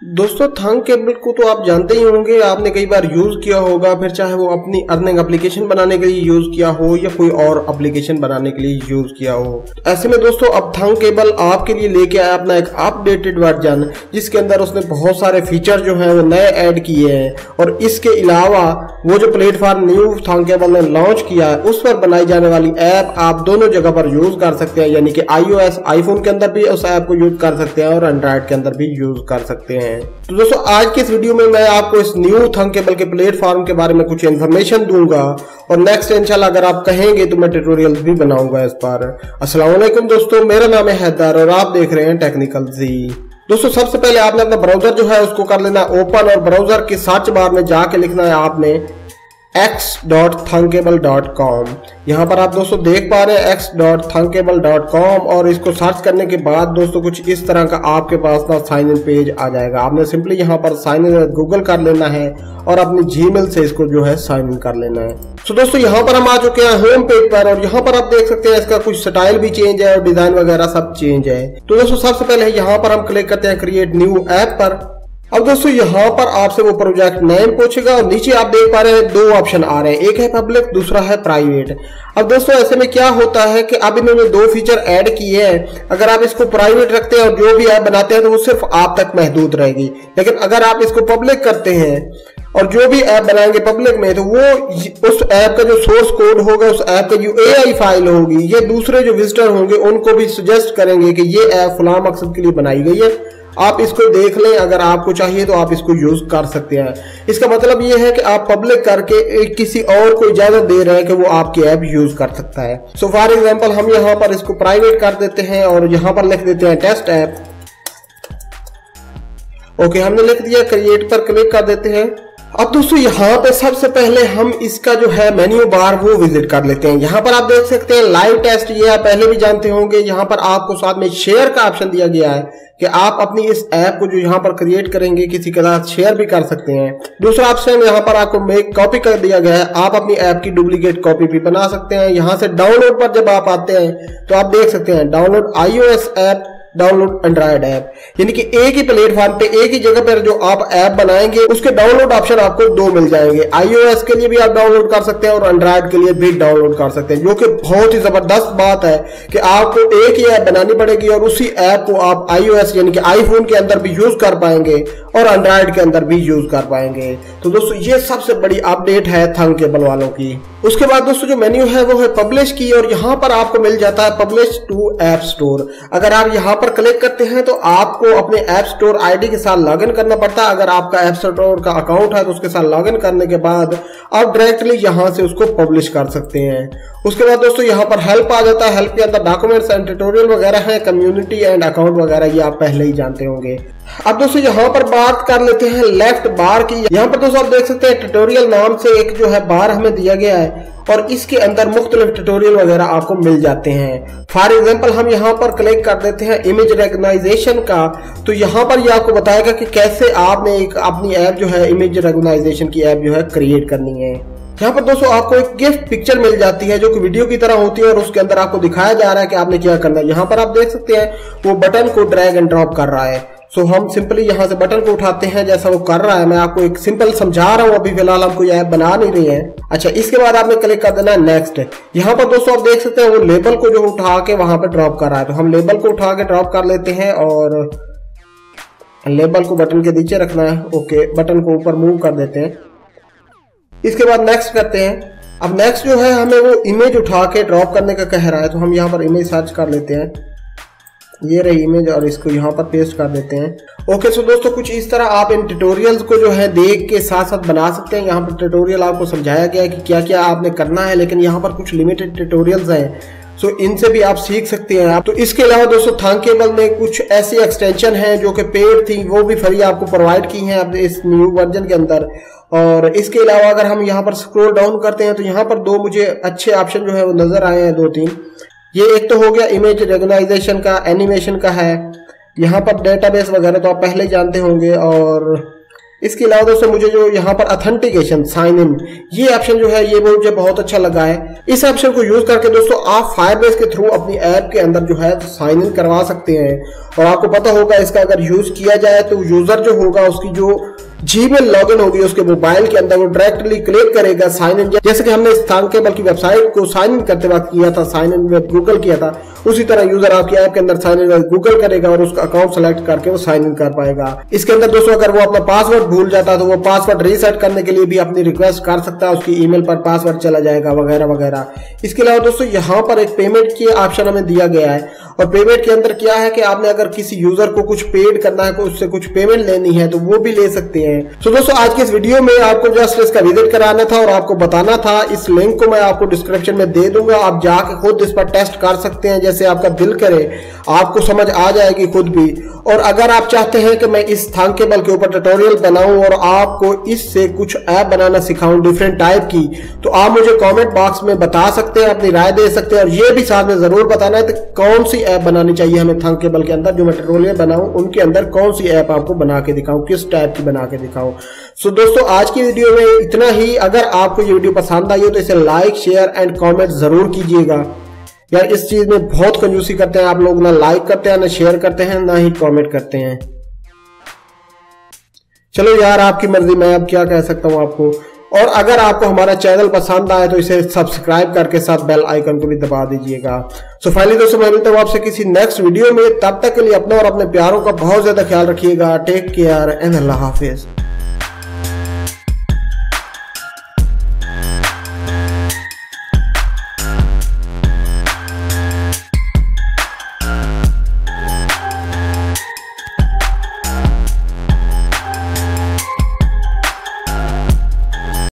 दोस्तों थंग केबल को तो आप जानते ही होंगे, आपने कई बार यूज किया होगा, फिर चाहे वो अपनी अर्निंग एप्लीकेशन बनाने के लिए यूज किया हो या कोई और एप्लीकेशन बनाने के लिए यूज किया हो। ऐसे में दोस्तों अब थंग केबल आपके लिए लेके आया अपना एक अपडेटेड वर्जन, जिसके अंदर उसने बहुत सारे फीचर जो है वो नए ऐड किए हैं। और इसके अलावा वो जो प्लेटफॉर्म न्यू थंग केबल ने लॉन्च किया है उस पर बनाई जाने वाली ऐप आप दोनों जगह पर यूज कर सकते हैं, यानी कि iOS आईफोन के अंदर भी उस ऐप को यूज कर सकते हैं और एंड्रॉइड के अंदर भी यूज कर सकते हैं। तो दोस्तों आज के इस वीडियो में मैं आपको इस न्यू थंग केबल के प्लेटफॉर्म के बारे में कुछ इन्फॉर्मेशन दूंगा और नेक्स्ट इंशाल्लाह अगर आप कहेंगे तो मैं ट्यूटोरियल भी बनाऊंगा इस पर। अस्सलाम वालेकुम दोस्तों, मेरा नाम है हैदर और आप देख रहे हैं टेक्निकल जी। दोस्तों सबसे पहले आपने अपना ब्राउजर जो है उसको कर लेना ओपन और ब्राउजर की सर्च बार में जाके लिखना है आपने x.thungcable.com। यहाँ पर आप दोस्तों देख पा रहे हैं x.thungcable.com और इसको सर्च करने के बाद दोस्तों कुछ इस तरह का आपके पास ना साइन इन पेज आ जाएगा। आपने सिंपली यहाँ पर साइन इन गूगल कर लेना है और अपनी जीमेल से इसको जो है साइन इन कर लेना है। तो दोस्तों यहाँ पर हम आ चुके हैं होम पेज पर और यहाँ पर आप देख सकते हैं इसका कुछ स्टाइल भी चेंज है और डिजाइन वगैरह सब चेंज है। तो दोस्तों सबसे पहले यहाँ पर हम क्लिक करते हैं क्रिएट न्यू ऐप पर। अब दोस्तों यहाँ पर आपसे वो प्रोजेक्ट नेम पूछेगा और नीचे आप देख पा रहे हैं दो ऑप्शन आ रहे हैं, एक है पब्लिक दूसरा है प्राइवेट। अब दोस्तों ऐसे में क्या होता है कि अब इन्होंने दो फीचर ऐड किए हैं। अगर आप इसको प्राइवेट रखते हैं और जो भी ऐप बनाते हैं तो वो सिर्फ आप तक महदूद रहेगी, लेकिन अगर आप इसको पब्लिक करते हैं और जो भी ऐप बनाएंगे पब्लिक में तो वो उस ऐप का जो सोर्स कोड होगा, उस ऐप का जो AI फाइल होगी, ये दूसरे जो विजिटर होंगे उनको भी सजेस्ट करेंगे कि ये ऐप फलां मकसद के लिए बनाई गई है, आप इसको देख लें, अगर आपको चाहिए तो आप इसको यूज कर सकते हैं। इसका मतलब ये है कि आप पब्लिक करके किसी और को इजाजत दे रहे हैं कि वो आपकी ऐप यूज कर सकता है। सो फॉर एग्जांपल हम यहाँ पर इसको प्राइवेट कर देते हैं और यहाँ पर लिख देते हैं टेस्ट ऐप। ओके, हमने लिख दिया, क्रिएट पर क्लिक कर देते हैं। अब दोस्तों यहाँ पे सबसे पहले हम इसका जो है मेन्यू बार वो विजिट कर लेते हैं। यहाँ पर आप देख सकते हैं लाइव टेस्ट, ये आप पहले भी जानते होंगे। यहाँ पर आपको साथ में शेयर का ऑप्शन दिया गया है कि आप अपनी इस ऐप को जो यहाँ पर क्रिएट करेंगे किसी के साथ शेयर भी कर सकते हैं। दूसरा ऑप्शन यहाँ पर आपको मेक कॉपी कर दिया गया है, आप अपनी ऐप की डुप्लीकेट कॉपी भी बना सकते हैं। यहाँ से डाउनलोड पर जब आप आते हैं तो आप देख सकते हैं download iOS app, download Android app, यानी कि एक ही प्लेटफॉर्म पे एक ही जगह पर जो आप ऐप बनाएंगे उसके डाउनलोड ऑप्शन आपको दो मिल जाएंगे। iOS के लिए भी आप डाउनलोड कर सकते हैं और एंड्रॉइड के लिए भी डाउनलोड कर सकते हैं, जो कि बहुत ही जबरदस्त बात है कि आपको एक ही ऐप बनानी पड़ेगी और उसी ऐप को आप iOS यानी कि आईफोन के अंदर भी यूज कर पाएंगे और एंड्रॉइड के अंदर भी यूज कर पाएंगे। तो दोस्तों ये सबसे बड़ी अपडेट है थंग केबल वालों की। उसके बाद दोस्तों जो मेन्यू है वो है पब्लिश की और यहाँ पर आपको मिल जाता है पब्लिश टू ऐप स्टोर। अगर आप यहाँ पर क्लिक करते हैं तो आपको अपने ऐप स्टोर आईडी के साथ लॉगिन करना पड़ता है। अगर आपका ऐप स्टोर का अकाउंट है तो उसके साथ लॉगिन करने के बाद आप डायरेक्टली यहाँ से उसको पब्लिश कर सकते हैं। उसके बाद दोस्तों यहाँ पर हेल्प आ जाता है, हेल्प के अंदर डॉक्यूमेंट्स एंड ट्यूटोरियल वगैरह है, कम्युनिटी एंड अकाउंट वगैरह, ये आप पहले ही जानते होंगे। अब दोस्तों यहाँ पर बात कर लेते हैं लेफ्ट बार की। यहाँ पर दोस्तों आप देख सकते हैं ट्यूटोरियल नाम से एक जो है बार हमें दिया गया है और इसके अंदर मुख्तलिफ ट्यूटोरियल वगैरह आपको मिल जाते हैं। फॉर एग्जांपल हम यहाँ पर क्लिक कर देते हैं इमेज रिकॉग्नाइजेशन का, तो यहाँ पर ये आपको बताएगा कि कैसे आपने एक अपनी ऐप जो है इमेज रिकॉग्नाइजेशन की ऐप जो है क्रिएट करनी है। यहाँ पर दोस्तों आपको एक गिफ्ट पिक्चर मिल जाती है जो कि वीडियो की तरह होती है और उसके अंदर आपको दिखाया जा रहा है कि आपने क्या करना है। यहाँ पर आप देख सकते हैं वो बटन को ड्रैग एंड ड्रॉप कर रहा है। सो हम सिंपली यहाँ से बटन को उठाते हैं जैसा वो कर रहा है। मैं आपको एक सिंपल समझा रहा हूँ, अभी फिलहाल हम कोई ऐप बना नहीं रहे हैं। अच्छा, इसके बाद आपने क्लिक कर देना है नेक्स्ट। यहाँ पर दोस्तों आप देख सकते हैं वो लेबल को जो उठा के वहां पर ड्रॉप कर रहा है, तो हम लेबल को उठा के ड्रॉप कर लेते हैं और लेबल को बटन के नीचे रखना है। ओके, बटन को ऊपर मूव कर देते हैं। इसके बाद नेक्स्ट करते हैं। अब नेक्स्ट जो है हमें वो इमेज उठा के ड्रॉप करने का कह रहा है, तो हम यहाँ पर इमेज सर्च कर लेते हैं, ये रही इमेज और इसको यहाँ पर पेस्ट कर देते हैं। ओके, सो दोस्तों कुछ इस तरह आप इन ट्यूटोरियल्स को जो है देख के साथ साथ बना सकते हैं। यहाँ पर ट्यूटोरियल आपको समझाया गया है कि क्या क्या आपने करना है, लेकिन यहाँ पर कुछ लिमिटेड ट्यूटोरियल्स हैं, सो इनसे भी आप सीख सकते हैं आप। तो इसके अलावा दोस्तों थंग केबल में कुछ ऐसी एक्सटेंशन हैं जो कि पेड थी, वो भी फ्री आपको प्रोवाइड की हैं अपने इस न्यू वर्जन के अंदर। और इसके अलावा अगर हम यहाँ पर स्क्रॉल डाउन करते हैं तो यहाँ पर दो मुझे अच्छे ऑप्शन जो है वो नजर आए हैं, दो तीन। ये एक तो हो गया इमेज रिकॉग्नाइजेशन का, एनिमेशन का है। यहाँ पर डेटाबेस वगैरह तो आप पहले जानते होंगे और इसके अलावा दोस्तों मुझे जो यहाँ पर ऑथेंटिकेशन साइन इन ये ऑप्शन जो है ये मुझे बहुत अच्छा लगा है। इस ऑप्शन को यूज करके दोस्तों आप फायरबेस के थ्रू अपनी ऐप के अंदर जो है साइन इन करवा सकते हैं। और आपको पता होगा इसका अगर यूज किया जाए तो यूजर जो होगा उसकी जो जीमेल लॉगिन होगी उसके मोबाइल के अंदर वो डायरेक्टली क्लिक करेगा साइन इन, जैसे कि हमने इस थंबनेल की वेबसाइट को साइन इन करते वक्त किया था, साइन इन में गूगल किया था, उसी तरह यूजर आपकी ऐप के अंदर साइन इन गूगल करेगा और उसका अकाउंट सेलेक्ट करके वो साइन इन कर पाएगा। इसके अंदर दोस्तों अगर वो अपना पासवर्ड भूल जाता है तो वो पासवर्ड रीसेट करने के लिए भी अपनी रिक्वेस्ट कर सकता है, उसकी ईमेल पर पासवर्ड चला जाएगा वगैरह वगैरह। इसके अलावा दोस्तों यहाँ पर एक पेमेंट की ऑप्शन हमें दिया गया है और पेमेंट के अंदर क्या है कि आपने अगर किसी यूजर को कुछ पेड करना है, उससे कुछ पेमेंट लेनी है तो वो भी ले सकते हैं। तो दोस्तों आज के इस वीडियो में आपको जस्ट इसका विजिट कराना था और आपको बताना था। इस लिंक को मैं आपको डिस्क्रिप्शन में दे दूंगा, आप जाके खुद इस पर टेस्ट कर सकते हैं, जैसे आपका दिल करे आपको समझ आ जाएगी खुद भी। और अगर आप चाहते हैं कि मैं इस थंबनेल के ऊपर ट्यूटोरियल बनाऊं और आपको इससे कुछ ऐप बनाना सिखाऊं डिफरेंट टाइप की, तो आप मुझे कमेंट बॉक्स में बता सकते हैं, अपनी राय दे सकते हैं और ये भी साथ में जरूर बताना है कि कौन सी ऐप बनानी चाहिए हमें थंबनेल के अंदर, जो मैं ट्यूटोरियल बनाऊं उनके अंदर कौन सी ऐप आपको बना के दिखाऊं, किस टाइप की बना के दिखाऊं। सो दोस्तों आज की वीडियो में इतना ही। अगर आपको ये वीडियो पसंद आई हो तो इसे लाइक शेयर एंड कमेंट जरूर कीजिएगा। यार इस चीज में बहुत कंजूसी करते हैं आप लोग, ना लाइक करते हैं, ना शेयर करते हैं, ना ही कमेंट करते हैं। चलो यार आपकी मर्जी, मैं अब क्या कह सकता हूं आपको। और अगर आपको हमारा चैनल पसंद आए तो इसे सब्सक्राइब करके साथ बेल आइकन को भी दबा दीजिएगा। सो फाइनली दोस्तों मैं मिलता हूं आपसे किसी नेक्स्ट वीडियो में, तब तक के लिए अपना और अपने प्यारों का बहुत ज्यादा ख्याल रखिएगा। टेक केयर एंड अल्लाह हाफिज।